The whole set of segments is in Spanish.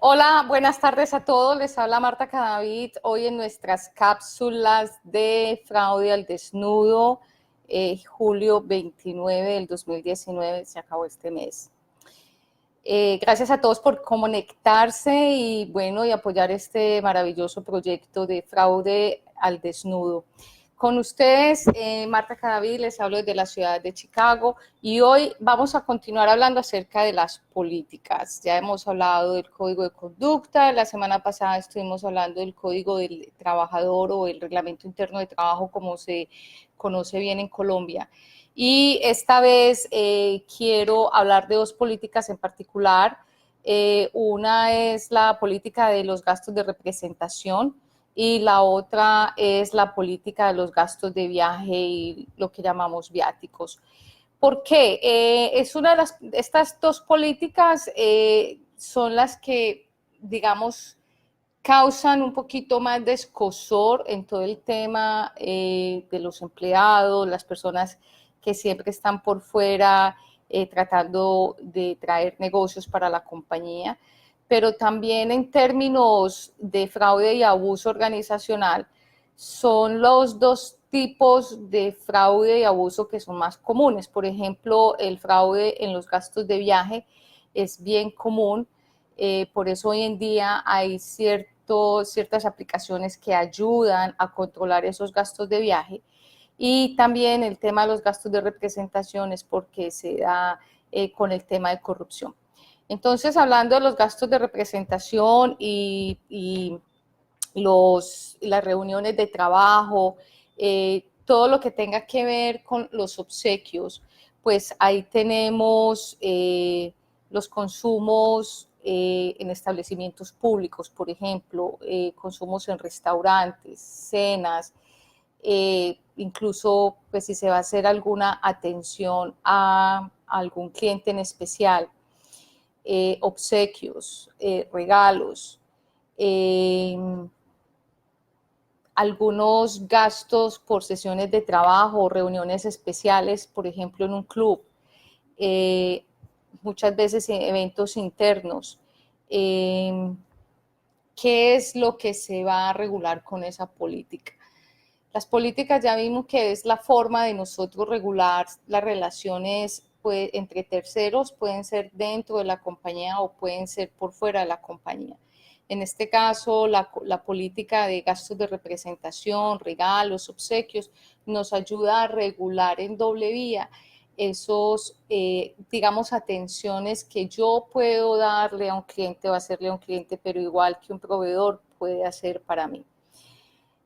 Hola, buenas tardes a todos. Les habla Marta Cadavid. Hoy en nuestras cápsulas de fraude al desnudo, julio 29 del 2019, se acabó este mes. Gracias a todos por conectarse y bueno, y apoyar este maravilloso proyecto de fraude al desnudo. Con ustedes, Marta Cadavid, les hablo desde la ciudad de Chicago y hoy vamos a continuar hablando acerca de las políticas. Ya hemos hablado del código de conducta, la semana pasada estuvimos hablando del código del trabajador o el reglamento interno de trabajo, como se conoce bien en Colombia. Y esta vez quiero hablar de dos políticas en particular. Una es la política de los gastos de representación y la otra es la política de los gastos de viaje y lo que llamamos viáticos. ¿Por qué? Es una de estas dos políticas son las que, digamos, causan un poquito más de escozor en todo el tema de los empleados, las personas que siempre están por fuera tratando de traer negocios para la compañía, pero también en términos de fraude y abuso organizacional, son los dos tipos de fraude y abuso que son más comunes. Por ejemplo, el fraude en los gastos de viaje es bien común, por eso hoy en día hay ciertas aplicaciones que ayudan a controlar esos gastos de viaje. Y también el tema de los gastos de representación es porque se da con el tema de corrupción. Entonces, hablando de los gastos de representación y las reuniones de trabajo, todo lo que tenga que ver con los obsequios, pues ahí tenemos los consumos en establecimientos públicos, por ejemplo, consumos en restaurantes, cenas, incluso pues si se va a hacer alguna atención a algún cliente en especial, obsequios, regalos, algunos gastos por sesiones de trabajo, reuniones especiales, por ejemplo, en un club, muchas veces eventos internos. ¿Qué es lo que se va a regular con esa política? Las políticas ya vimos que es la forma de nosotros regular las relaciones pues, entre terceros, pueden ser dentro de la compañía o pueden ser por fuera de la compañía. En este caso, la política de gastos de representación, regalos, obsequios, nos ayuda a regular en doble vía esos, digamos, atenciones que yo puedo darle a un cliente o hacerle a un cliente, pero igual que un proveedor puede hacer para mí.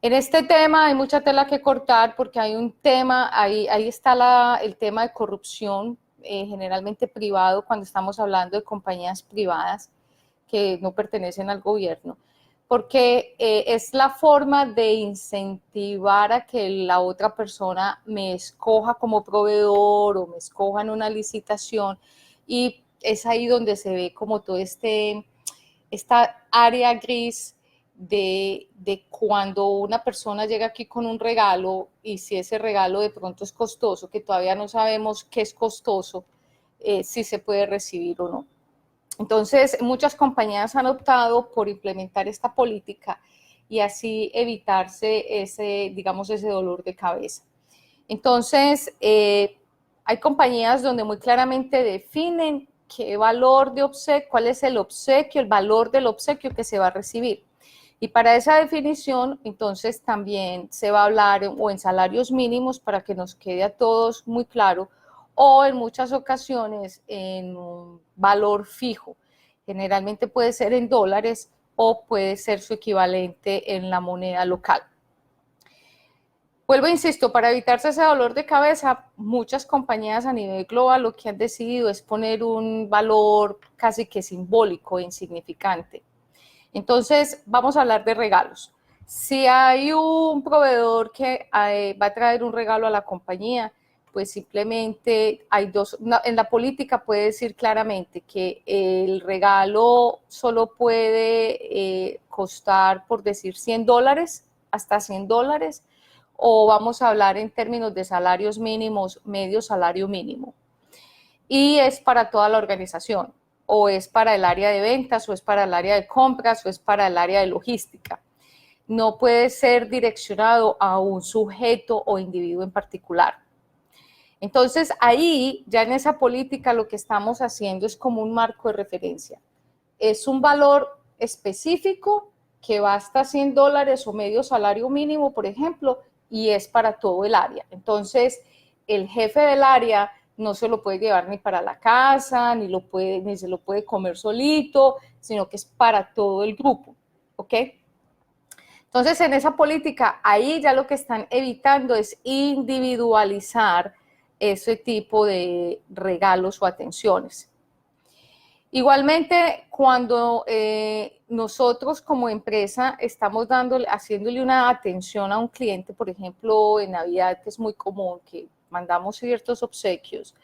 En este tema hay mucha tela que cortar porque hay un tema, ahí está el tema de corrupción, generalmente privado, cuando estamos hablando de compañías privadas que no pertenecen al gobierno, porque es la forma de incentivar a que la otra persona me escoja como proveedor o me escoja en una licitación, y es ahí donde se ve como todo esta área gris de cuando una persona llega aquí con un regalo y si ese regalo de pronto es costoso, que todavía no sabemos qué es costoso, si se puede recibir o no. Entonces, muchas compañías han optado por implementar esta política y así evitarse ese, digamos, ese dolor de cabeza. Entonces, hay compañías donde muy claramente definen qué valor de obsequio, cuál es el obsequio, el valor del obsequio que se va a recibir. Y para esa definición, entonces también se va a hablar o en salarios mínimos para que nos quede a todos muy claro, o en muchas ocasiones en un valor fijo. Generalmente puede ser en dólares o puede ser su equivalente en la moneda local. Vuelvo, insisto, para evitarse ese dolor de cabeza, muchas compañías a nivel global lo que han decidido es poner un valor casi que simbólico e insignificante. Entonces, vamos a hablar de regalos. Si hay un proveedor que va a traer un regalo a la compañía, pues simplemente hay dos, en la política puede decir claramente que el regalo solo puede costar, por decir, $100, hasta $100, o vamos a hablar en términos de salarios mínimos, medio salario mínimo. Y es para toda la organización. o es para el área de ventas, o es para el área de compras, o es para el área de logística. No puede ser direccionado a un sujeto o individuo en particular. Entonces, ahí, ya en esa política, lo que estamos haciendo es como un marco de referencia. Es un valor específico que va hasta $100 o medio salario mínimo, por ejemplo, y es para todo el área. Entonces, el jefe del área no se lo puede llevar ni para la casa, ni se lo puede comer solito, sino que es para todo el grupo, ¿ok? Entonces, en esa política, ahí ya lo que están evitando es individualizar ese tipo de regalos o atenciones. Igualmente, cuando nosotros como empresa estamos haciéndole una atención a un cliente, por ejemplo, en Navidad, que es muy común que mandamos ciertos obsequios,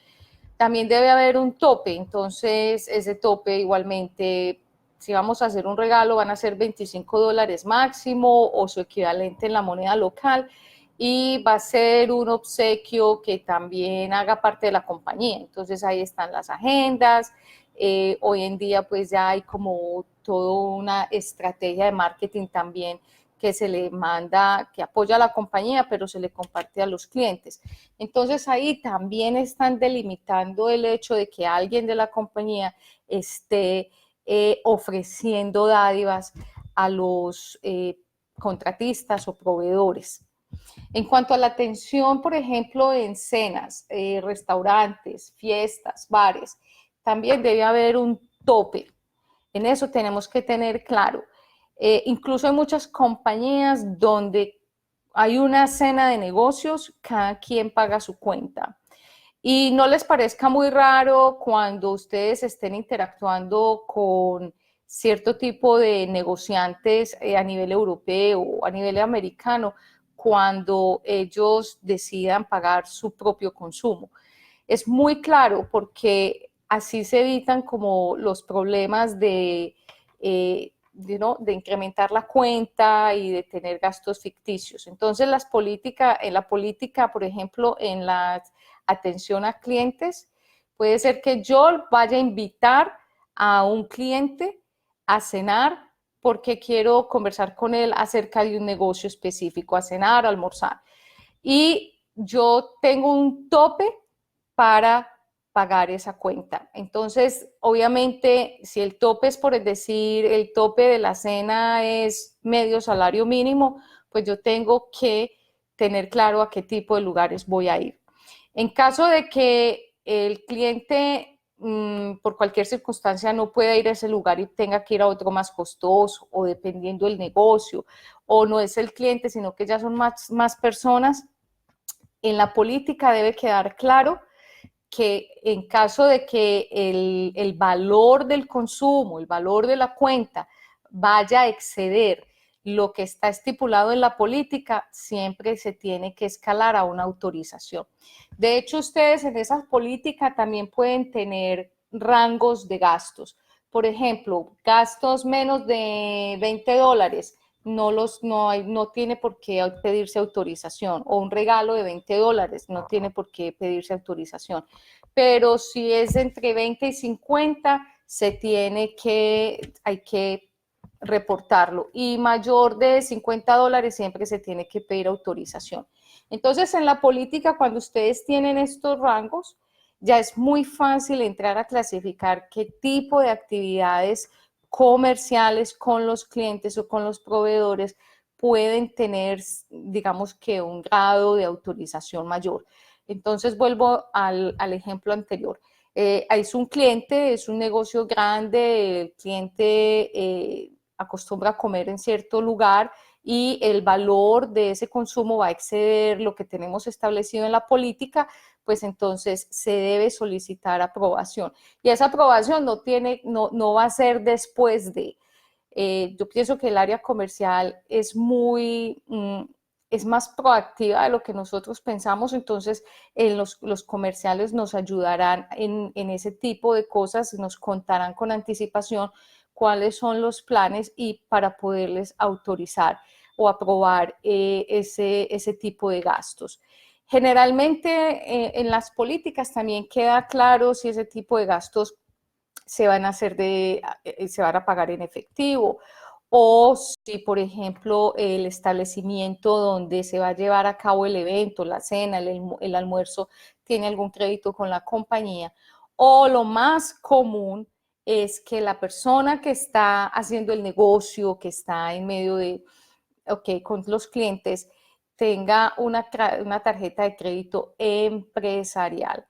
también debe haber un tope. Entonces, ese tope igualmente, si vamos a hacer un regalo, van a ser $25 máximo o su equivalente en la moneda local, y va a ser un obsequio que también haga parte de la compañía. Entonces, ahí están las agendas. Hoy en día pues ya hay como toda una estrategia de marketing también que se le manda, que apoya a la compañía, pero se le comparte a los clientes. Entonces ahí también están delimitando el hecho de que alguien de la compañía esté ofreciendo dádivas a los contratistas o proveedores. En cuanto a la atención, por ejemplo, en cenas, restaurantes, fiestas, bares, también debe haber un tope. En eso tenemos que tener claro. Incluso hay muchas compañías donde hay una cena de negocios, cada quien paga su cuenta. Y no les parezca muy raro cuando ustedes estén interactuando con cierto tipo de negociantes a nivel europeo o a nivel americano, cuando ellos decidan pagar su propio consumo. Es muy claro porque así se evitan como los problemas de incrementar la cuenta y de tener gastos ficticios. Entonces, en la política, por ejemplo, en la atención a clientes, puede ser que yo vaya a invitar a un cliente a cenar porque quiero conversar con él acerca de un negocio específico, a cenar, a almorzar. Y yo tengo un tope para pagar esa cuenta. Entonces, obviamente, si el tope es, por decir, el tope de la cena es medio salario mínimo, pues yo tengo que tener claro a qué tipo de lugares voy a ir. En caso de que el cliente por cualquier circunstancia no pueda ir a ese lugar y tenga que ir a otro más costoso, o dependiendo del negocio, o no es el cliente, sino que ya son más personas, en la política debe quedar claro que en caso de que el valor del consumo, el valor de la cuenta vaya a exceder lo que está estipulado en la política, siempre se tiene que escalar a una autorización. De hecho, ustedes en esa política también pueden tener rangos de gastos. Por ejemplo, gastos menos de $20 no tiene por qué pedirse autorización, o un regalo de $20 no tiene por qué pedirse autorización. Pero si es entre 20 y 50, hay que reportarlo, y mayor de $50 siempre se tiene que pedir autorización. Entonces, en la política, cuando ustedes tienen estos rangos, ya es muy fácil entrar a clasificar qué tipo de actividades comerciales con los clientes o con los proveedores pueden tener, digamos que, un grado de autorización mayor. Entonces, vuelvo al ejemplo anterior. Es un cliente, es un negocio grande, el cliente acostumbra a comer en cierto lugar y el valor de ese consumo va a exceder lo que tenemos establecido en la política, pues entonces se debe solicitar aprobación. Y esa aprobación no va a ser después de. Yo pienso que el área comercial es más proactiva de lo que nosotros pensamos. Entonces los comerciales nos ayudarán en ese tipo de cosas y nos contarán con anticipación cuáles son los planes y para poderles autorizar o aprobar ese tipo de gastos. Generalmente en las políticas también queda claro si ese tipo de gastos se van a hacer se van a pagar en efectivo, o si, por ejemplo, el establecimiento donde se va a llevar a cabo el evento, la cena, el almuerzo, tiene algún crédito con la compañía, o lo más común es que la persona que está haciendo el negocio, que está en medio de, con los clientes, tenga una tarjeta de crédito empresarial.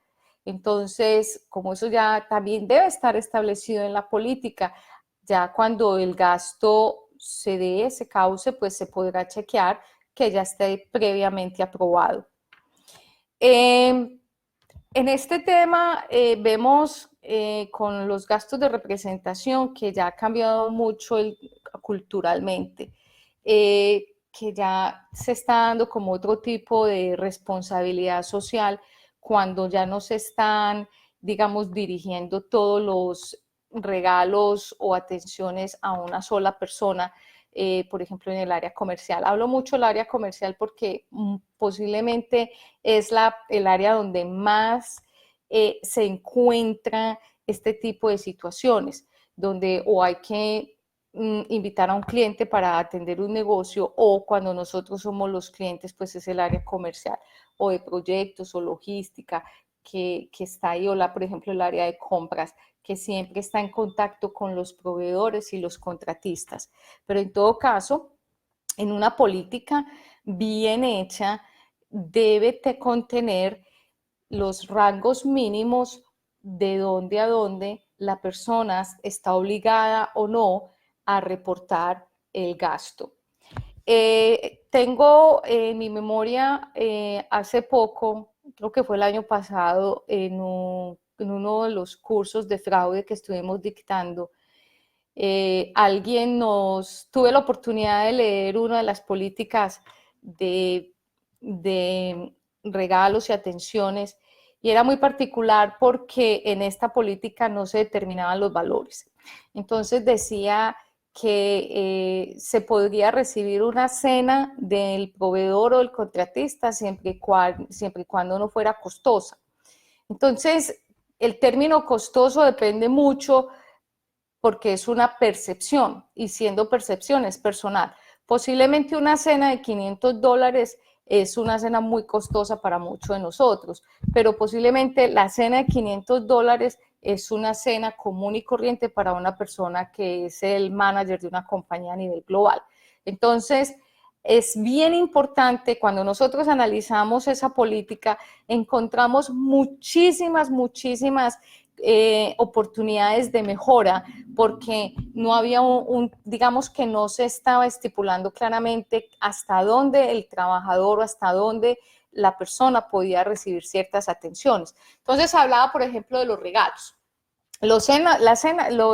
Entonces, como eso ya también debe estar establecido en la política, ya cuando el gasto se dé, se cause, pues se podrá chequear que ya esté previamente aprobado. En este tema vemos con los gastos de representación que ya ha cambiado mucho culturalmente, que ya se está dando como otro tipo de responsabilidad social cuando ya no se están, digamos, dirigiendo todos los regalos o atenciones a una sola persona, por ejemplo, en el área comercial. Hablo mucho del área comercial porque posiblemente es el área donde más se encuentra este tipo de situaciones, donde o hay que invitar a un cliente para atender un negocio, o cuando nosotros somos los clientes, pues es el área comercial o de proyectos o logística que está ahí, o por ejemplo el área de compras, que siempre está en contacto con los proveedores y los contratistas. Pero en todo caso, en una política bien hecha, debe contener los rangos mínimos de dónde a dónde la persona está obligada o no a reportar el gasto. Tengo en mi memoria hace poco, creo que fue el año pasado, en uno de los cursos de fraude que estuvimos dictando, tuve la oportunidad de leer una de las políticas de regalos y atenciones, y era muy particular porque en esta política no se determinaban los valores. Entonces decía que se podría recibir una cena del proveedor o del contratista siempre y cuando no fuera costosa. Entonces, el término costoso depende mucho porque es una percepción, y siendo percepción es personal. Posiblemente una cena de $500 es una cena muy costosa para muchos de nosotros, pero posiblemente la cena de $500 es una cena común y corriente para una persona que es el manager de una compañía a nivel global. Entonces, es bien importante cuando nosotros analizamos esa política, encontramos muchísimas oportunidades de mejora, porque no había digamos que no se estaba estipulando claramente hasta dónde el trabajador o hasta dónde la persona podía recibir ciertas atenciones. Entonces hablaba, por ejemplo, de los regalos.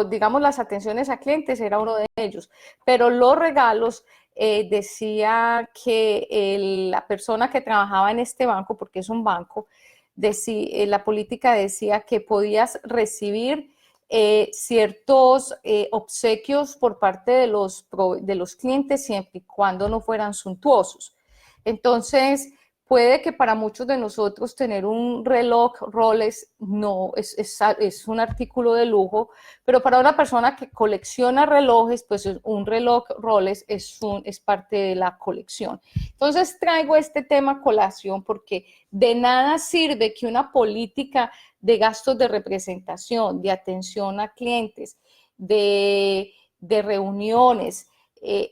Digamos, las atenciones a clientes era uno de ellos, pero los regalos, decía que la persona que trabajaba en este banco, porque es un banco, la política decía que podías recibir ciertos obsequios por parte de los clientes siempre y cuando no fueran suntuosos. Entonces, puede que para muchos de nosotros tener un reloj Rolex no es un artículo de lujo, pero para una persona que colecciona relojes, pues un reloj Rolex es parte de la colección. Entonces traigo este tema a colación porque de nada sirve que una política de gastos de representación, de atención a clientes, de reuniones,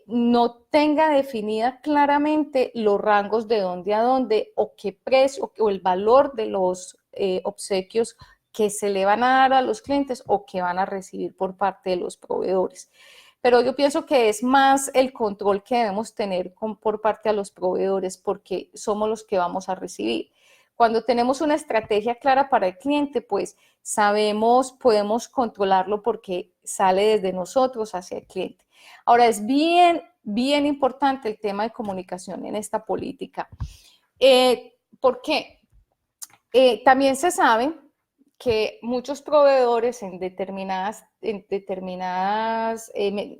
no tenga definida claramente los rangos de dónde a dónde, o qué precio o el valor de los obsequios que se le van a dar a los clientes o que van a recibir por parte de los proveedores. Pero yo pienso que es más el control que debemos tener por parte de los proveedores, porque somos los que vamos a recibir. Cuando tenemos una estrategia clara para el cliente, pues sabemos, podemos controlarlo porque sale desde nosotros hacia el cliente. Ahora, es bien importante el tema de comunicación en esta política. ¿Por qué? También se sabe que muchos proveedores en determinadas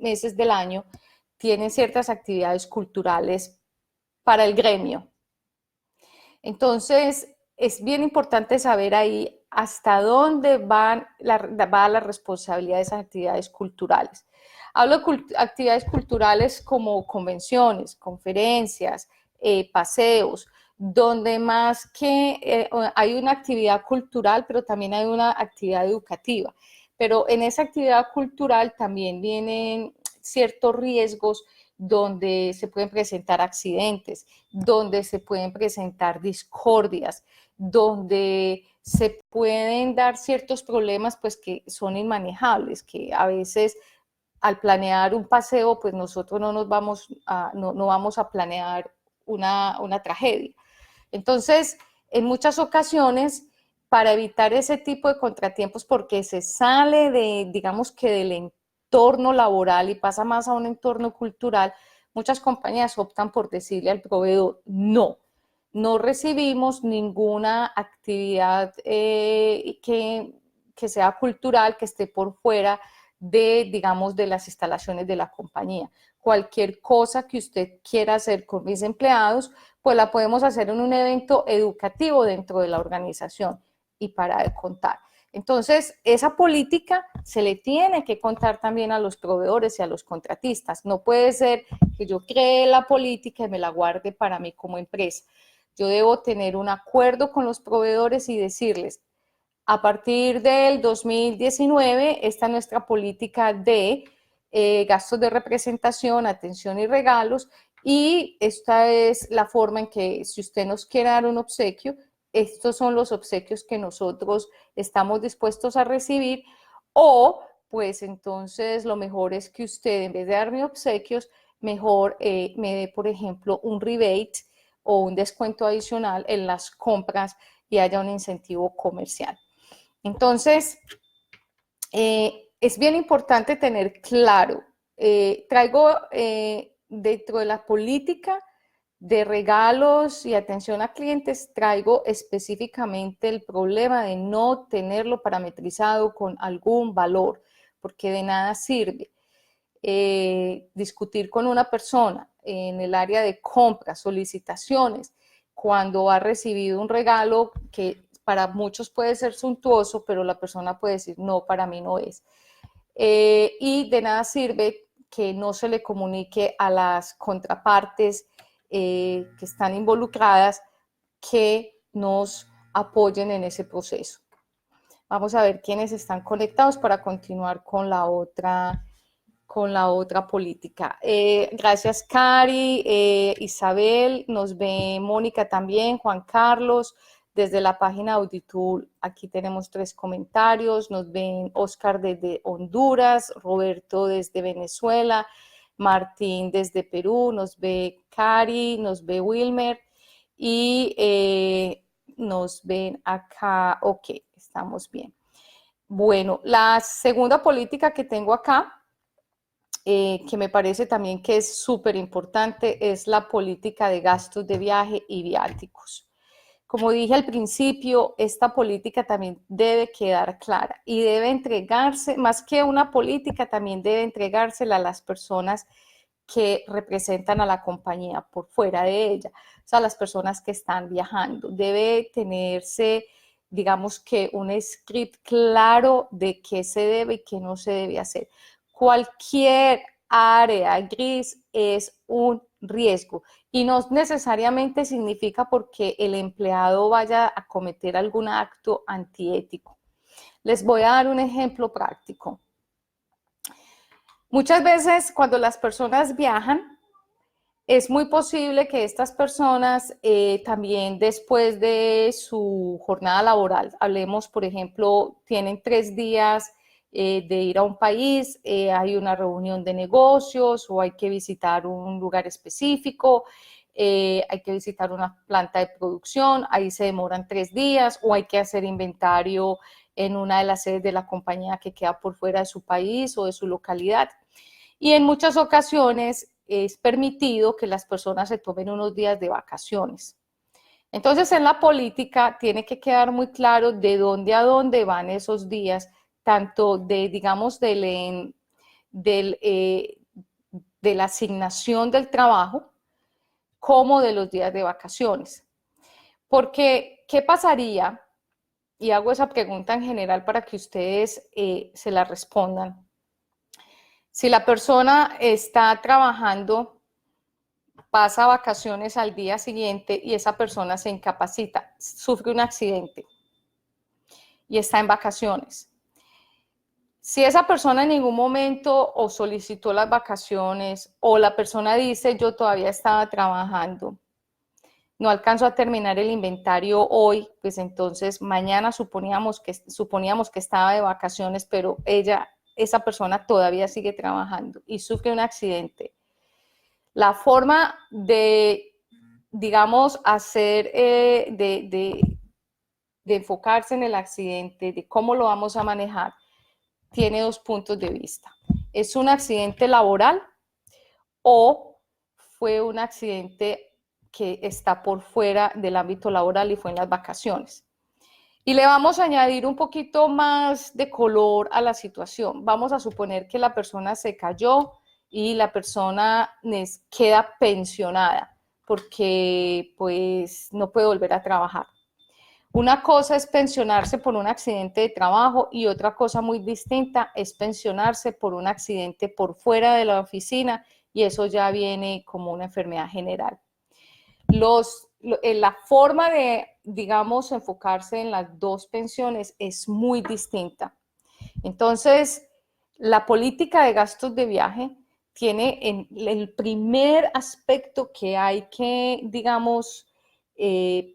meses del año tienen ciertas actividades culturales para el gremio. Entonces, es bien importante saber ahí hasta dónde va la responsabilidad de esas actividades culturales. Hablo de actividades culturales como convenciones, conferencias, paseos, donde más que hay una actividad cultural, pero también hay una actividad educativa. Pero en esa actividad cultural también vienen ciertos riesgos donde se pueden presentar accidentes, donde se pueden presentar discordias, donde se pueden dar ciertos problemas pues que son inmanejables, que a veces al planear un paseo pues nosotros no vamos a planear una tragedia. Entonces, en muchas ocasiones, para evitar ese tipo de contratiempos, porque se sale de, digamos que del entorno laboral y pasa más a un entorno cultural, muchas compañías optan por decirle al proveedor, no recibimos ninguna actividad que sea cultural, que esté por fuera de, digamos, de las instalaciones de la compañía. Cualquier cosa que usted quiera hacer con mis empleados, pues la podemos hacer en un evento educativo dentro de la organización y para de contar. Entonces, esa política se le tiene que contar también a los proveedores y a los contratistas. No puede ser que yo cree la política y me la guarde para mí como empresa. Yo debo tener un acuerdo con los proveedores y decirles, a partir del 2019, esta es nuestra política de gastos de representación, atención y regalos, y esta es la forma en que si usted nos quiere dar un obsequio, estos son los obsequios que nosotros estamos dispuestos a recibir, o pues entonces lo mejor es que usted en vez de darme obsequios, mejor me dé, por ejemplo, un rebate o un descuento adicional en las compras y haya un incentivo comercial. Entonces, es bien importante tener claro, traigo dentro de la política de regalos y atención a clientes, traigo específicamente el problema de no tenerlo parametrizado con algún valor, porque de nada sirve discutir con una persona en el área de compras, solicitaciones, cuando ha recibido un regalo que para muchos puede ser suntuoso, pero la persona puede decir, no, para mí no es. Y de nada sirve que no se le comunique a las contrapartes que están involucradas que nos apoyen en ese proceso. Vamos a ver quiénes están conectados para continuar con la otra política. Gracias, Cari, Isabel, nos ve Mónica también, Juan Carlos, desde la página Auditool, aquí tenemos 3 comentarios, nos ven Oscar desde Honduras, Roberto desde Venezuela, Martín desde Perú, nos ve Cari, nos ve Wilmer y nos ven acá, ok, estamos bien. Bueno, la segunda política que tengo acá, que me parece también que es súper importante, es la política de gastos de viaje y viáticos. Como dije al principio, esta política también debe quedar clara y debe entregarse, más que una política, también debe entregársela a las personas que representan a la compañía por fuera de ella, o sea, las personas que están viajando. Debe tenerse, digamos que un script claro de qué se debe y qué no se debe hacer. Cualquier área gris es un riesgo y no necesariamente significa porque el empleado vaya a cometer algún acto antiético. Les voy a dar un ejemplo práctico. Muchas veces cuando las personas viajan, es muy posible que estas personas también después de su jornada laboral, hablemos, por ejemplo, tienen 3 días de ir a un país, hay una reunión de negocios o hay que visitar un lugar específico, hay que visitar una planta de producción, ahí se demoran 3 días o hay que hacer inventario en una de las sedes de la compañía que queda por fuera de su país o de su localidad. Y en muchas ocasiones es permitido que las personas se tomen unos días de vacaciones. Entonces, en la política tiene que quedar muy claro de dónde a dónde van esos días, tanto de, digamos, de la asignación del trabajo como de los días de vacaciones. Porque, ¿qué pasaría y hago esa pregunta en general para que ustedes se la respondan. Si la persona está trabajando, pasa vacaciones al día siguiente y esa persona se incapacita, sufre un accidente y está en vacaciones. Si esa persona en ningún momento o solicitó las vacaciones o la persona dice yo todavía estaba trabajando, no alcanzo a terminar el inventario hoy, pues entonces mañana suponíamos que estaba de vacaciones, pero esa persona todavía sigue trabajando y sufre un accidente. La forma de, digamos, hacer, de enfocarse en el accidente, de cómo lo vamos a manejar, tiene dos puntos de vista. ¿Es un accidente laboral o fue un accidente que está por fuera del ámbito laboral y fue en las vacaciones? Y le vamos a añadir un poquito más de color a la situación. Vamos a suponer que la persona se cayó y la persona queda pensionada porque pues no puede volver a trabajar. Una cosa es pensionarse por un accidente de trabajo y otra cosa muy distinta es pensionarse por un accidente por fuera de la oficina y eso ya viene como una enfermedad general. La forma de, digamos, enfocarse en las dos pensiones es muy distinta. Entonces, la política de gastos de viaje tiene el primer aspecto que hay que, digamos,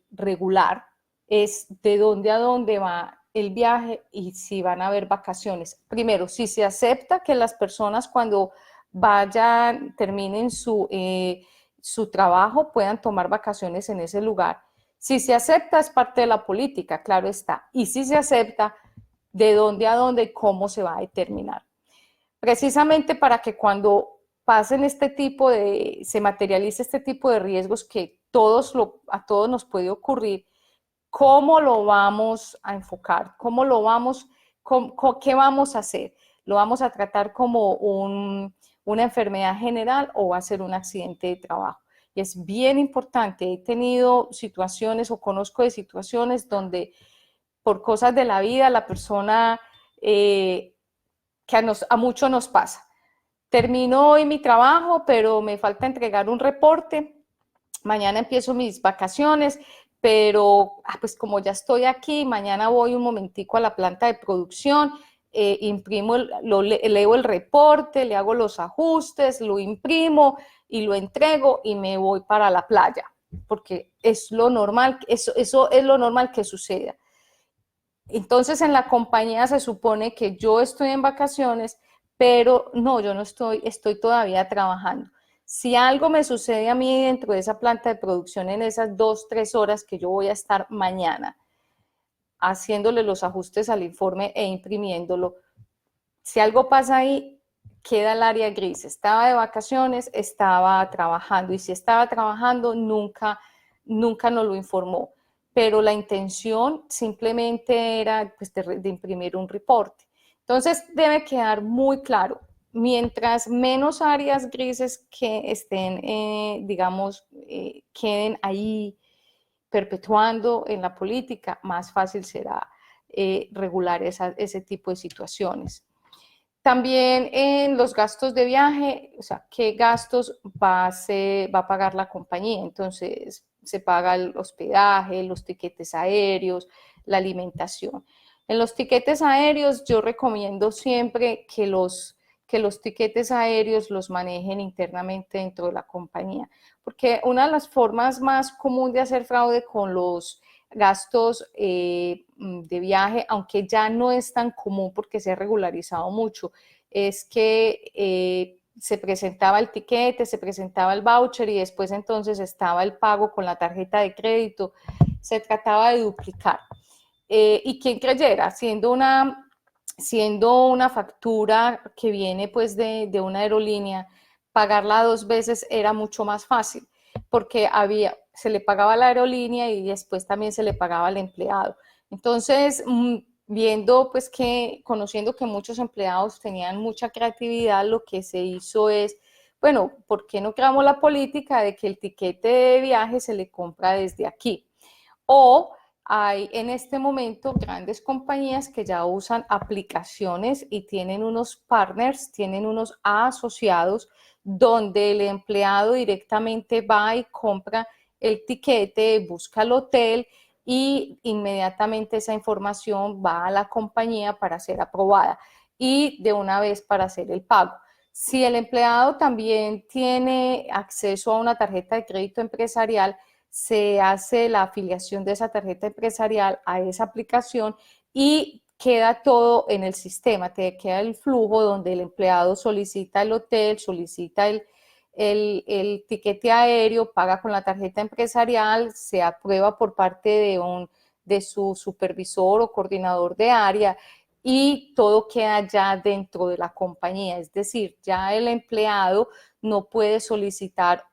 regular es de dónde a dónde va el viaje y si van a haber vacaciones. Primero, si se acepta que las personas cuando vayan, terminen su trabajo, puedan tomar vacaciones en ese lugar. Si se acepta, es parte de la política, claro está. Y si se acepta, de dónde a dónde y cómo se va a determinar. Precisamente para que cuando pasen se materialice este tipo de riesgos que a todos nos puede ocurrir, ¿cómo lo vamos a enfocar? ¿Qué vamos a hacer? ¿Lo vamos a tratar como una enfermedad general o va a ser un accidente de trabajo? Y es bien importante, he tenido situaciones o conozco de situaciones donde por cosas de la vida la persona, que a muchos nos pasa. Termino hoy mi trabajo, pero me falta entregar un reporte. Mañana empiezo mis vacaciones, pero pues como ya estoy aquí, mañana voy un momentico a la planta de producción, imprimo, leo el reporte, le hago los ajustes, lo imprimo y lo entrego y me voy para la playa, porque es lo normal, eso es lo normal que suceda. Entonces en la compañía se supone que yo estoy en vacaciones, pero no, yo no estoy todavía trabajando. Si algo me sucede a mí dentro de esa planta de producción en esas 2, 3 horas que yo voy a estar mañana haciéndole los ajustes al informe e imprimiéndolo, si algo pasa ahí, queda el área gris. Estaba de vacaciones, estaba trabajando y si estaba trabajando, nunca nos lo informó. Pero la intención simplemente era pues, de imprimir un reporte. Entonces debe quedar muy claro, mientras menos áreas grises que estén, digamos, queden ahí perpetuando en la política, más fácil será regular ese tipo de situaciones. También en los gastos de viaje, o sea, qué gastos va a pagar la compañía. Entonces, se paga el hospedaje, los tiquetes aéreos, la alimentación. En los tiquetes aéreos, yo recomiendo siempre que los tiquetes aéreos los manejen internamente dentro de la compañía, porque una de las formas más comunes de hacer fraude con los gastos de viaje, aunque ya no es tan común porque se ha regularizado mucho, es que se presentaba el tiquete, se presentaba el voucher y después entonces estaba el pago con la tarjeta de crédito. Se trataba de duplicar. Y quien creyera, siendo una factura que viene pues de una aerolínea, pagarla 2 veces era mucho más fácil porque se le pagaba a la aerolínea y después también se le pagaba al empleado. Entonces, pues conociendo que muchos empleados tenían mucha creatividad, lo que se hizo es, bueno, ¿por qué no creamos la política de que el tiquete de viaje se le compra desde aquí? O hay en este momento grandes compañías que ya usan aplicaciones y tienen unos partners, tienen unos asociados donde el empleado directamente va y compra el tiquete, busca el hotel y inmediatamente esa información va a la compañía para ser aprobada y de una vez para hacer el pago. Si el empleado también tiene acceso a una tarjeta de crédito empresarial, se hace la afiliación de esa tarjeta empresarial a esa aplicación y queda todo en el sistema, te queda el flujo donde el empleado solicita el hotel, solicita el tiquete aéreo, paga con la tarjeta empresarial, se aprueba por parte de su supervisor o coordinador de área y todo queda ya dentro de la compañía, es decir, ya el empleado no puede solicitar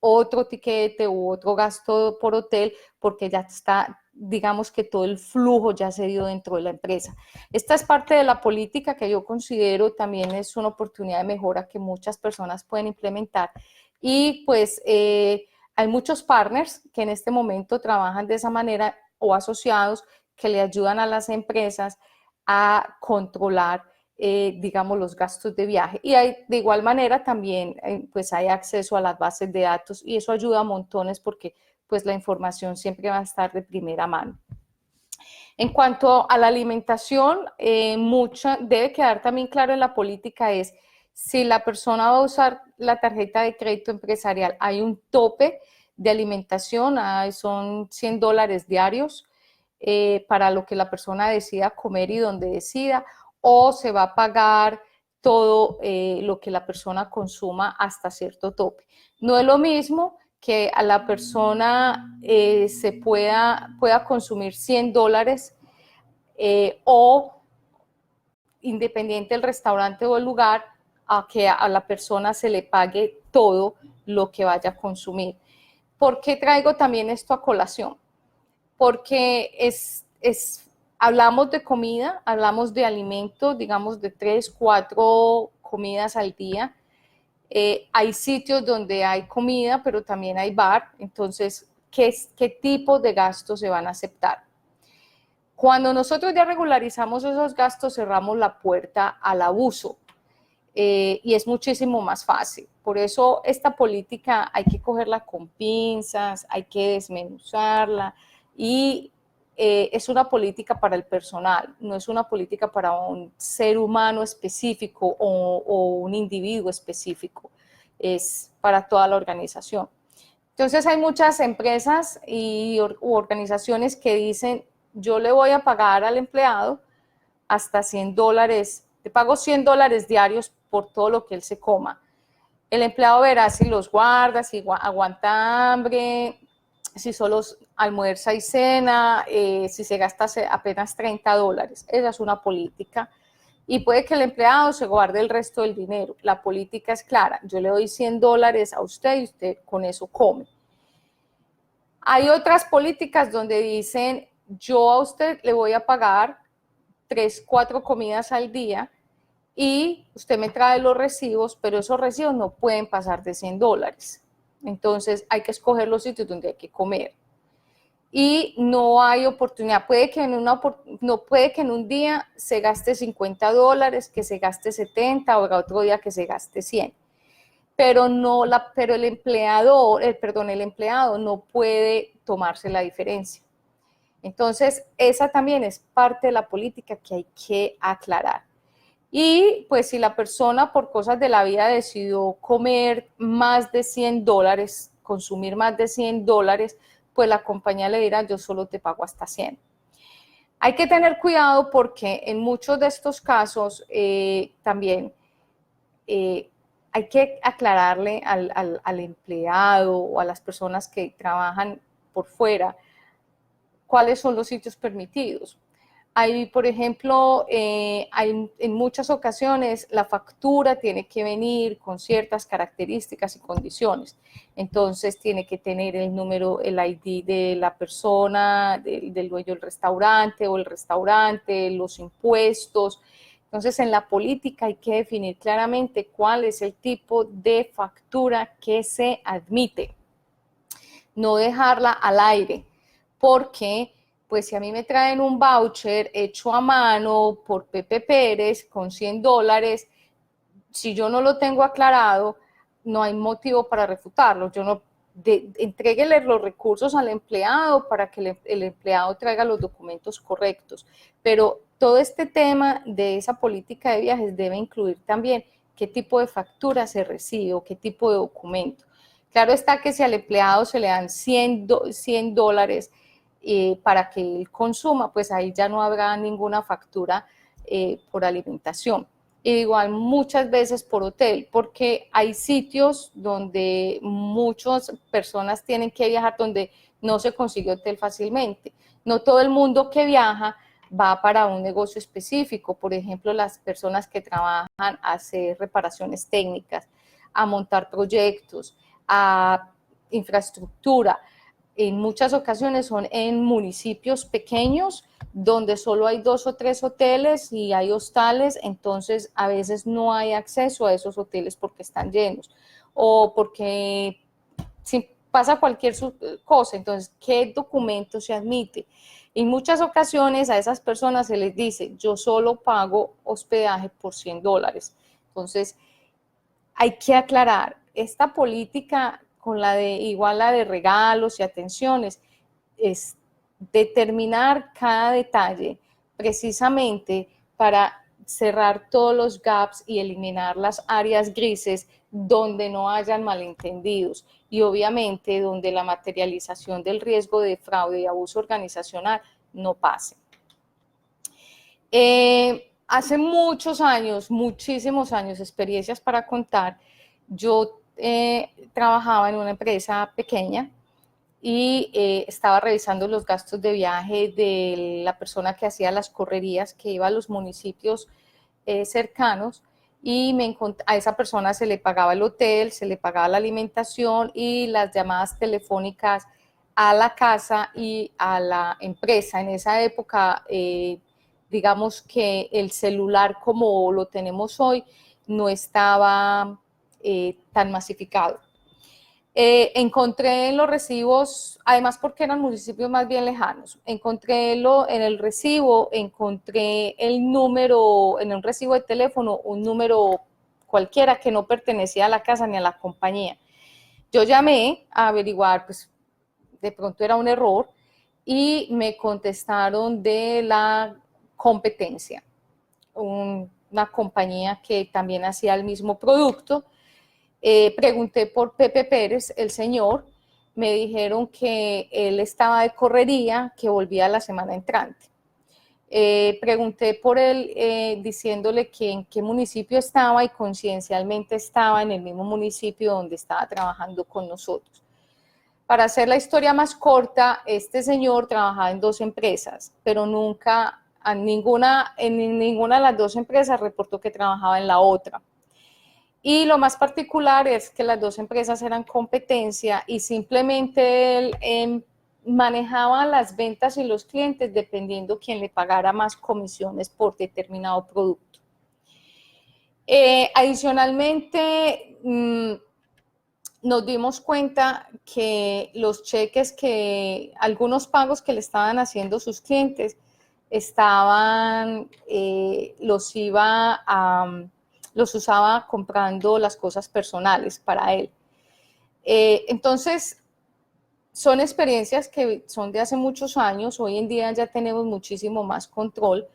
otro tiquete u otro gasto por hotel porque ya está, digamos que todo el flujo ya se dio dentro de la empresa. Esta es parte de la política que yo considero también es una oportunidad de mejora que muchas personas pueden implementar y pues hay muchos partners que en este momento trabajan de esa manera o asociados que le ayudan a las empresas a controlar digamos, los gastos de viaje. Y hay, de igual manera también pues hay acceso a las bases de datos y eso ayuda a montones porque pues la información siempre va a estar de primera mano. En cuanto a la alimentación, debe quedar también claro en la política es si la persona va a usar la tarjeta de crédito empresarial, hay un tope de alimentación, son $100 diarios para lo que la persona decida comer y donde decida, o se va a pagar todo lo que la persona consuma hasta cierto tope. No es lo mismo que a la persona se pueda consumir $100 o independiente del restaurante o el lugar, a que a la persona se le pague todo lo que vaya a consumir. ¿Por qué traigo también esto a colación? Porque hablamos de comida, hablamos de alimentos, digamos de 3, 4 comidas al día. Hay sitios donde hay comida, pero también hay bar. Entonces, ¿qué tipo de gastos se van a aceptar? Cuando nosotros ya regularizamos esos gastos, cerramos la puerta al abuso y es muchísimo más fácil. Por eso esta política hay que cogerla con pinzas, hay que desmenuzarla y es una política para el personal, no es una política para un ser humano específico o un individuo específico, es para toda la organización. Entonces hay muchas empresas u organizaciones que dicen, yo le voy a pagar al empleado hasta $100, te pago $100 diarios por todo lo que él se coma. El empleado verá si los guarda, si aguanta hambre, si solo almuerza y cena, si se gasta apenas $30. Esa es una política. Y puede que el empleado se guarde el resto del dinero. La política es clara, yo le doy $100 a usted y usted con eso come. Hay otras políticas donde dicen, yo a usted le voy a pagar 3, 4 comidas al día y usted me trae los recibos, pero esos recibos no pueden pasar de $100. Entonces hay que escoger los sitios donde hay que comer. Y no hay oportunidad, puede que en un día se gaste $50, que se gaste 70 o otro día que se gaste 100. Pero el empleado no puede tomarse la diferencia. Entonces, esa también es parte de la política que hay que aclarar. Y pues si la persona por cosas de la vida decidió comer más de $100, consumir más de $100, pues la compañía le dirá, yo solo te pago hasta 100. Hay que tener cuidado porque en muchos de estos casos también hay que aclararle al empleado o a las personas que trabajan por fuera cuáles son los sitios permitidos. Hay, por ejemplo, en muchas ocasiones la factura tiene que venir con ciertas características y condiciones. Entonces tiene que tener el número, el ID de la persona, del dueño del restaurante o el restaurante, los impuestos. Entonces en la política hay que definir claramente cuál es el tipo de factura que se admite. No dejarla al aire, porque pues si a mí me traen un voucher hecho a mano por Pepe Pérez con $100, si yo no lo tengo aclarado, no hay motivo para refutarlo. Yo no, entréguele los recursos al empleado para que el empleado traiga los documentos correctos. Pero todo este tema de esa política de viajes debe incluir también qué tipo de factura se recibe o qué tipo de documento. Claro está que si al empleado se le dan $100 para que él consuma, pues ahí ya no habrá ninguna factura por alimentación. Y igual muchas veces por hotel, porque hay sitios donde muchas personas tienen que viajar donde no se consigue hotel fácilmente. No todo el mundo que viaja va para un negocio específico, por ejemplo, las personas que trabajan a hacer reparaciones técnicas, a montar proyectos, a infraestructura. En muchas ocasiones son en municipios pequeños donde solo hay 2 o 3 hoteles y hay hostales, entonces a veces no hay acceso a esos hoteles porque están llenos o porque si pasa cualquier cosa, entonces, ¿qué documento se admite? En muchas ocasiones a esas personas se les dice, yo solo pago hospedaje por $100. Entonces, hay que aclarar, esta política con la de igual la de regalos y atenciones es determinar cada detalle precisamente para cerrar todos los gaps y eliminar las áreas grises donde no hayan malentendidos y obviamente donde la materialización del riesgo de fraude y abuso organizacional no pase. Hace muchos años, muchísimos años, experiencias para contar, yo trabajaba en una empresa pequeña y estaba revisando los gastos de viaje de la persona que hacía las correrías, que iba a los municipios cercanos, y a esa persona se le pagaba el hotel, se le pagaba la alimentación y las llamadas telefónicas a la casa y a la empresa. En esa época, digamos que el celular como lo tenemos hoy no estaba tan masificado. Encontré en los recibos, además porque eran municipios más bien lejanos, en el recibo, encontré el número, en un recibo de teléfono, un número cualquiera que no pertenecía a la casa ni a la compañía. Yo llamé a averiguar, pues de pronto era un error, y me contestaron de la competencia, una compañía que también hacía el mismo producto. Pregunté por Pepe Pérez, el señor, me dijeron que él estaba de correría, que volvía la semana entrante. Pregunté por él diciéndole que en qué municipio estaba y coincidencialmente estaba en el mismo municipio donde estaba trabajando con nosotros. Para hacer la historia más corta, este señor trabajaba en 2 empresas, pero nunca en ninguna de las 2 empresas reportó que trabajaba en la otra. Y lo más particular es que las 2 empresas eran competencia y simplemente él manejaba las ventas y los clientes dependiendo quién le pagara más comisiones por determinado producto. Adicionalmente, nos dimos cuenta que los cheques algunos pagos que le estaban haciendo sus clientes los usaba comprando las cosas personales para él. Entonces, son experiencias que son de hace muchos años, hoy en día ya tenemos muchísimo más control.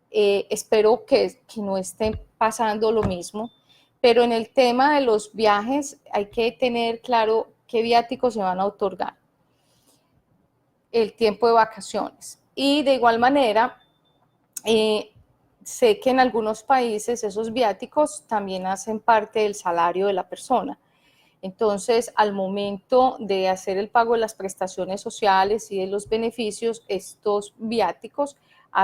Espero que no esté pasando lo mismo, pero en el tema de los viajes hay que tener claro qué viáticos se van a otorgar, el tiempo de vacaciones. Y de igual manera, sé que en algunos países esos viáticos también hacen parte del salario de la persona. Entonces, al momento de hacer el pago de las prestaciones sociales y de los beneficios, estos viáticos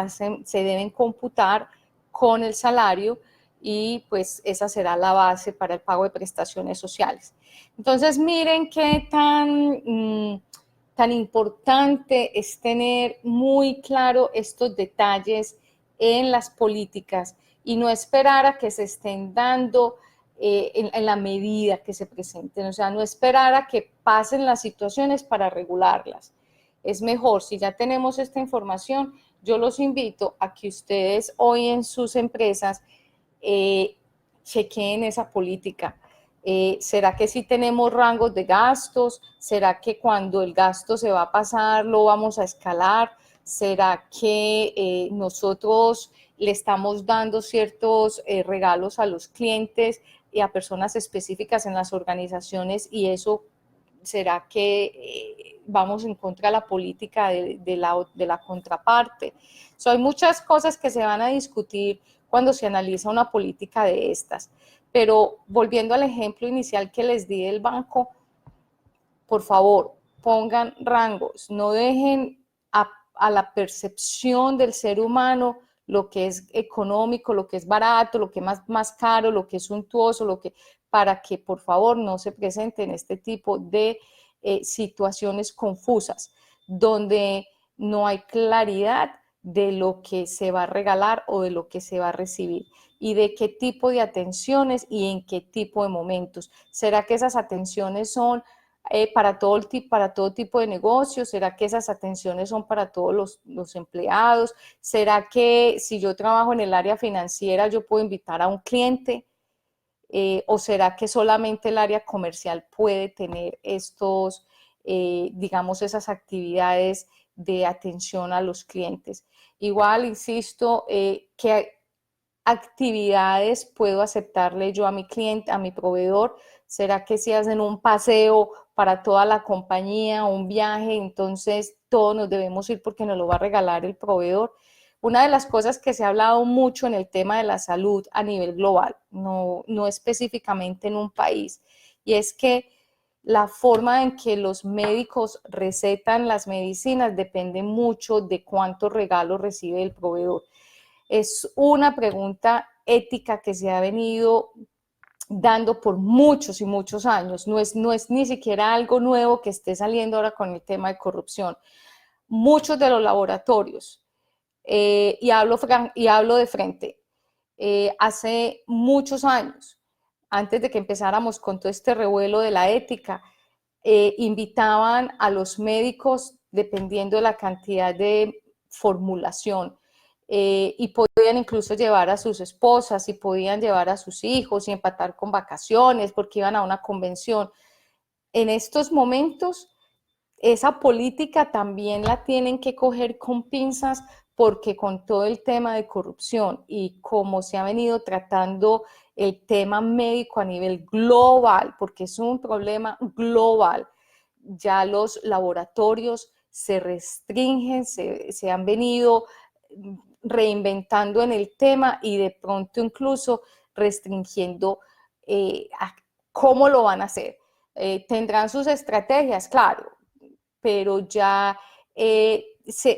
se deben computar con el salario y pues esa será la base para el pago de prestaciones sociales. Entonces, miren qué tan importante es tener muy claro estos detalles en las políticas y no esperar a que se estén dando en la medida que se presenten, o sea, no esperar a que pasen las situaciones para regularlas. es mejor. Si ya tenemos esta información, yo los invito a que ustedes hoy en sus empresas chequeen esa política. ¿Será que sí tenemos rangos de gastos? ¿Será que cuando el gasto se va a pasar lo vamos a escalar? ¿Será que nosotros le estamos dando ciertos regalos a los clientes y a personas específicas en las organizaciones y eso será que vamos en contra de la política de la contraparte? Hay muchas cosas que se van a discutir cuando se analiza una política de estas. Pero volviendo al ejemplo inicial que les di del banco, por favor, pongan rangos, no dejen a la percepción del ser humano lo que es económico, lo que es barato, lo que es más caro, lo que es suntuoso, para que por favor no se presenten este tipo de situaciones confusas, donde no hay claridad de lo que se va a regalar o de lo que se va a recibir y de qué tipo de atenciones y en qué tipo de momentos. ¿Será que esas atenciones son para todo tipo de negocios? ¿Será que esas atenciones son para todos los empleados? ¿Será que si yo trabajo en el área financiera yo puedo invitar a un cliente? ¿O será que solamente el área comercial puede tener digamos, esas actividades de atención a los clientes? Igual, insisto, ¿qué actividades puedo aceptarle yo a mi cliente, a mi proveedor? ¿Será que si hacen un paseo para toda la compañía, un viaje, entonces todos nos debemos ir porque nos lo va a regalar el proveedor? Una de las cosas que se ha hablado mucho en el tema de la salud a nivel global, no específicamente en un país, y es que la forma en que los médicos recetan las medicinas depende mucho de cuántos regalos recibe el proveedor. Es una pregunta ética que se ha venido dando por muchos y muchos años. No es ni siquiera algo nuevo que esté saliendo ahora con el tema de corrupción. Muchos de los laboratorios, y hablo de frente, hace muchos años, antes de que empezáramos con todo este revuelo de la ética, invitaban a los médicos, dependiendo de la cantidad de formulación, y podían incluso llevar a sus esposas y podían llevar a sus hijos y empatar con vacaciones porque iban a una convención. En estos momentos, esa política también la tienen que coger con pinzas porque con todo el tema de corrupción y cómo se ha venido tratando el tema médico a nivel global, porque es un problema global, ya los laboratorios se restringen, se han venido reinventando en el tema y de pronto incluso restringiendo cómo lo van a hacer. Tendrán sus estrategias, claro, pero ya,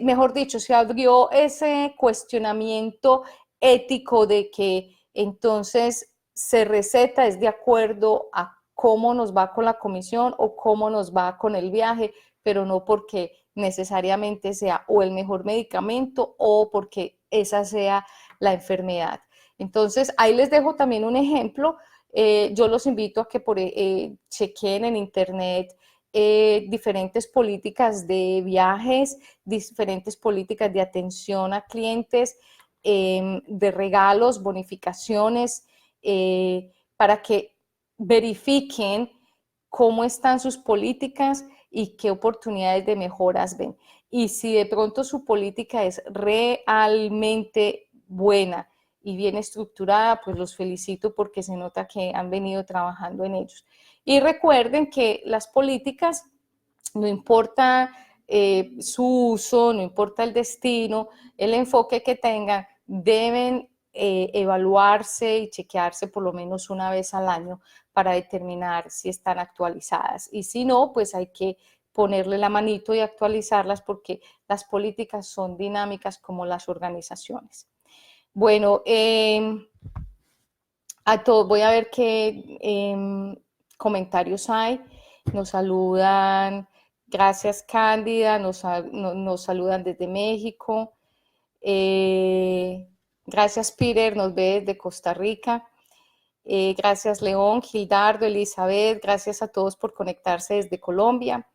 mejor dicho, se abrió ese cuestionamiento ético de que entonces se receta es de acuerdo a cómo nos va con la comisión o cómo nos va con el viaje, pero no porque necesariamente sea o el mejor medicamento o porque esa sea la enfermedad. Entonces, ahí les dejo también un ejemplo. Yo los invito a que chequen en internet diferentes políticas de viajes, diferentes políticas de atención a clientes, de regalos, bonificaciones, para que verifiquen cómo están sus políticas y qué oportunidades de mejoras ven. Y si de pronto su política es realmente buena y bien estructurada, pues los felicito porque se nota que han venido trabajando en ellos. Y recuerden que las políticas, no importa su uso, no importa el destino, el enfoque que tengan, deben evaluarse y chequearse por lo menos una vez al año para determinar si están actualizadas. Y si no, pues hay que ponerle la manito y actualizarlas porque las políticas son dinámicas como las organizaciones. Bueno, a todos voy a ver qué comentarios hay. Nos saludan, gracias Cándida, nos saludan desde México. Gracias Peter, nos ve desde Costa Rica. Gracias León, Gildardo, Elizabeth, gracias a todos por conectarse desde Colombia.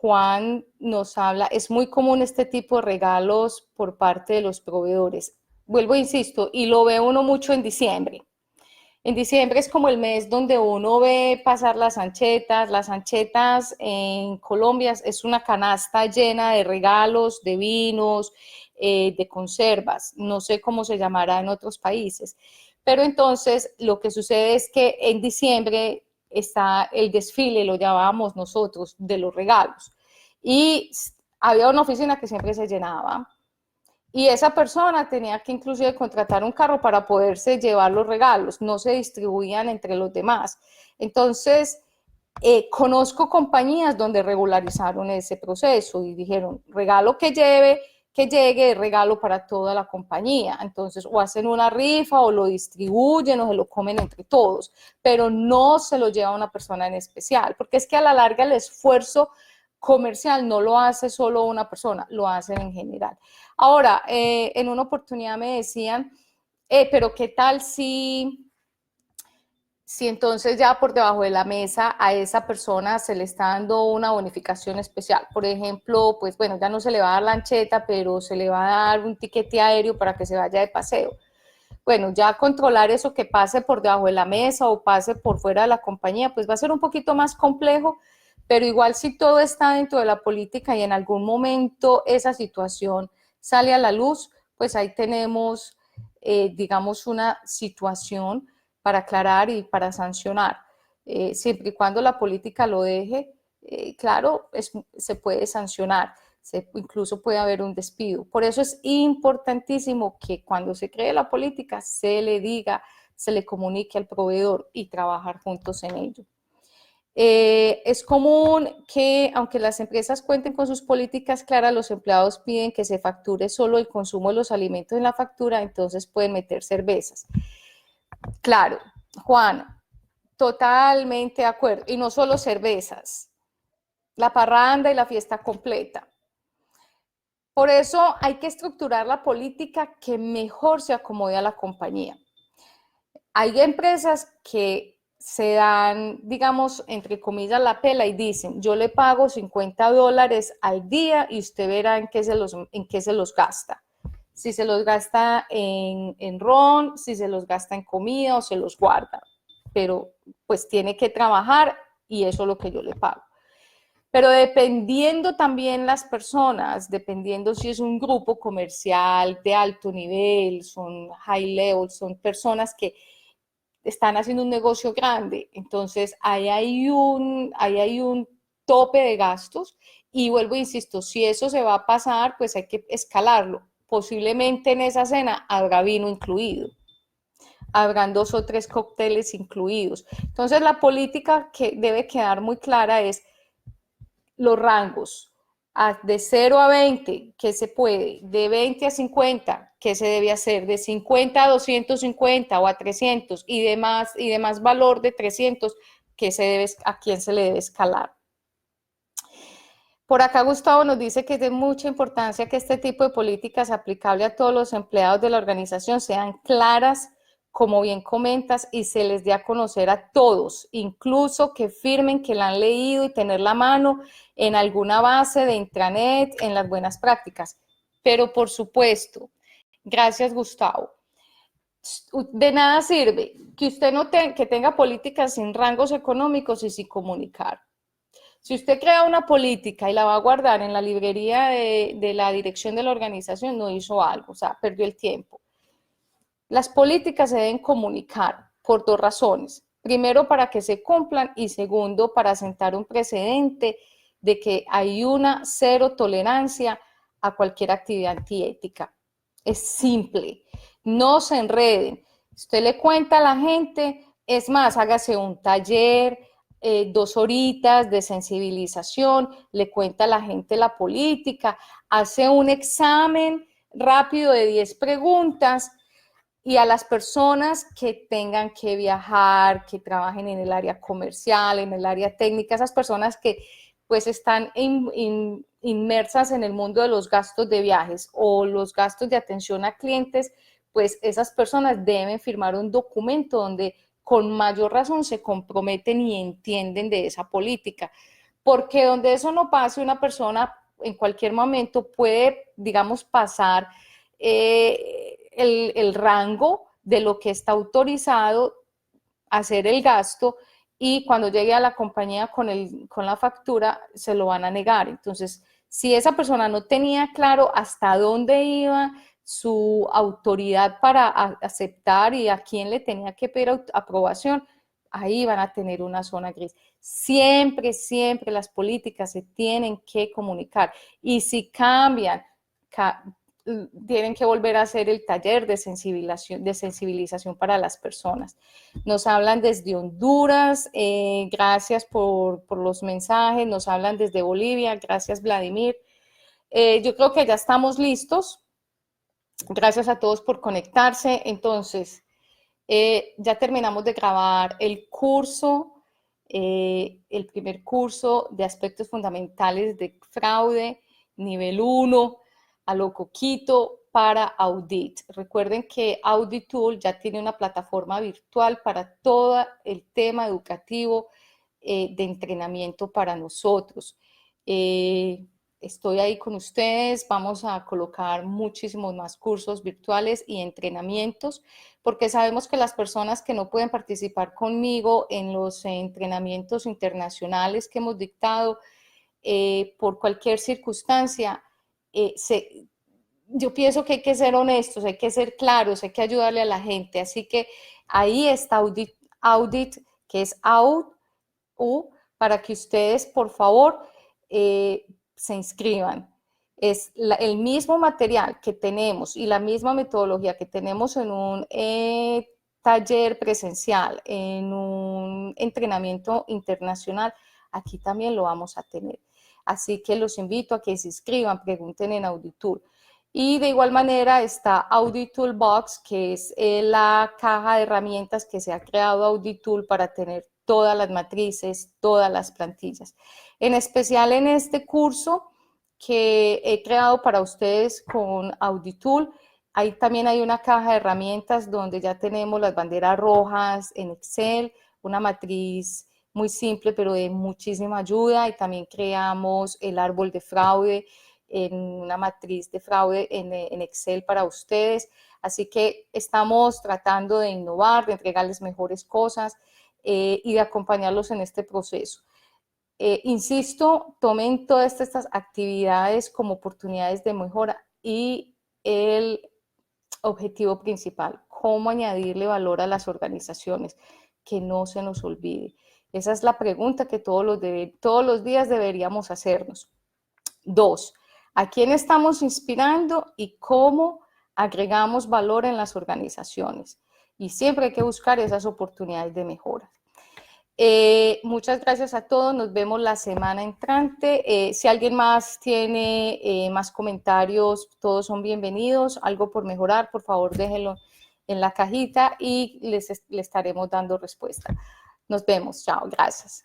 Juan nos habla, es muy común este tipo de regalos por parte de los proveedores. Vuelvo, insisto, y lo ve uno mucho en diciembre. En diciembre es como el mes donde uno ve pasar las anchetas. Las anchetas en Colombia es una canasta llena de regalos, de vinos, de conservas. No sé cómo se llamará en otros países. Pero entonces lo que sucede es que en diciembre está el desfile, lo llamábamos nosotros, de los regalos. Y había una oficina que siempre se llenaba. Y esa persona tenía que inclusive contratar un carro para poderse llevar los regalos, no se distribuían entre los demás. Entonces, conozco compañías donde regularizaron ese proceso y dijeron, regalo que llegue, regalo para toda la compañía. Entonces, o hacen una rifa o lo distribuyen o se lo comen entre todos, pero no se lo lleva una persona en especial, porque es que a la larga el esfuerzo comercial no lo hace solo una persona, lo hacen en general. Ahora, en una oportunidad me decían, pero ¿qué tal si entonces ya por debajo de la mesa a esa persona se le está dando una bonificación especial? Por ejemplo, pues bueno, ya no se le va a dar lancheta, pero se le va a dar un tiquete aéreo para que se vaya de paseo. Bueno, ya controlar eso que pase por debajo de la mesa o pase por fuera de la compañía, pues va a ser un poquito más complejo, pero igual si todo está dentro de la política y en algún momento esa situación sale a la luz, pues ahí tenemos, digamos, una situación para aclarar y para sancionar. Siempre y cuando la política lo deje, claro, se puede sancionar. Incluso puede haber un despido. Por eso es importantísimo que cuando se cree la política se le diga, se le comunique al proveedor y trabajar juntos en ello. Es común que, aunque las empresas cuenten con sus políticas claras, los empleados piden que se facture solo el consumo de los alimentos en la factura, entonces pueden meter cervezas. Claro, Juan, totalmente de acuerdo. Y no solo cervezas, la parranda y la fiesta completa. Por eso hay que estructurar la política que mejor se acomode a la compañía. Hay empresas que se dan, digamos, entre comillas, la pela y dicen, yo le pago $50 al día y usted verá en qué se los gasta. Si se los gasta en ron, si se los gasta en comida o se los guarda. Pero pues tiene que trabajar y eso es lo que yo le pago. Pero dependiendo también las personas, dependiendo si es un grupo comercial de alto nivel, son high level, son personas que están haciendo un negocio grande, entonces ahí hay un tope de gastos y vuelvo, insisto, si eso se va a pasar, pues hay que escalarlo. Posiblemente en esa cena habrá vino incluido, habrán 2 o 3 cócteles incluidos. Entonces la política que debe quedar muy clara es los rangos, de 0 a 20, ¿qué se puede? De 20 a 50, ¿qué se debe hacer? De 50 a 250 o a 300 y de más valor de 300, ¿a quién se le debe escalar? Por acá Gustavo nos dice que es de mucha importancia que este tipo de políticas aplicables a todos los empleados de la organización sean claras, como bien comentas, y se les dé a conocer a todos, incluso que firmen que la han leído y tener la mano en alguna base de intranet, en las buenas prácticas. Pero por supuesto, gracias Gustavo, de nada sirve que usted que tenga políticas sin rangos económicos y sin comunicar. Si usted crea una política y la va a guardar en la librería de la dirección de la organización, no hizo algo, o sea, perdió el tiempo. Las políticas se deben comunicar por 2 razones. Primero, para que se cumplan y segundo, para sentar un precedente de que hay una 0 tolerancia a cualquier actividad antiética. Es simple, no se enreden. Usted le cuenta a la gente, es más, hágase un taller, 2 horitas de sensibilización, le cuenta a la gente la política, hace un examen rápido de 10 preguntas y a las personas que tengan que viajar, que trabajen en el área comercial, en el área técnica, esas personas que pues están inmersas en el mundo de los gastos de viajes o los gastos de atención a clientes, pues esas personas deben firmar un documento donde con mayor razón se comprometen y entienden de esa política. porque donde eso no pase, una persona en cualquier momento puede, digamos, pasar el rango de lo que está autorizado, hacer el gasto, y cuando llegue a la compañía con la factura se lo van a negar. Entonces, si esa persona no tenía claro hasta dónde iba su autoridad para aceptar y a quién le tenía que pedir aprobación, ahí van a tener una zona gris. Siempre, siempre las políticas se tienen que comunicar, y si cambian, tienen que volver a hacer el taller de sensibilización para las personas. Nos hablan desde Honduras, gracias por los mensajes. Nos hablan desde Bolivia, gracias Vladimir. Yo creo que ya estamos listos. Gracias a todos por conectarse. Entonces, ya terminamos de grabar el curso, el primer curso de aspectos fundamentales de fraude, nivel 1, a lo coquito para Audit. Recuerden que Audit Tool ya tiene una plataforma virtual para todo el tema educativo de entrenamiento para nosotros. Estoy ahí con ustedes, vamos a colocar muchísimos más cursos virtuales y entrenamientos, porque sabemos que las personas que no pueden participar conmigo en los entrenamientos internacionales que hemos dictado, por cualquier circunstancia, yo pienso que hay que ser honestos, hay que ser claros, hay que ayudarle a la gente. Así que ahí está Audit, que es para que ustedes, por favor, se inscriban. Es el mismo material que tenemos y la misma metodología que tenemos en un taller presencial, en un entrenamiento internacional, aquí también lo vamos a tener. Así que los invito a que se inscriban, pregunten en Auditool. Y de igual manera está Auditool Box, que es la caja de herramientas que se ha creado Auditool para tener todas las matrices, todas las plantillas. En especial en este curso que he creado para ustedes con Auditool, ahí también hay una caja de herramientas donde ya tenemos las banderas rojas en Excel, una matriz muy simple pero de muchísima ayuda, y también creamos el árbol de fraude en una matriz de fraude en Excel para ustedes. Así que estamos tratando de innovar, de entregarles mejores cosas y de acompañarlos en este proceso. Insisto, tomen todas estas actividades como oportunidades de mejora, y el objetivo principal, cómo añadirle valor a las organizaciones, que no se nos olvide. Esa es la pregunta que todos los días deberíamos hacernos. 2, ¿a quién estamos inspirando y cómo agregamos valor en las organizaciones? Y siempre hay que buscar esas oportunidades de mejora. Muchas gracias a todos, nos vemos la semana entrante. Si alguien más tiene más comentarios, todos son bienvenidos. Algo por mejorar, por favor déjenlo en la cajita y les estaremos dando respuesta. Nos vemos, chao, gracias.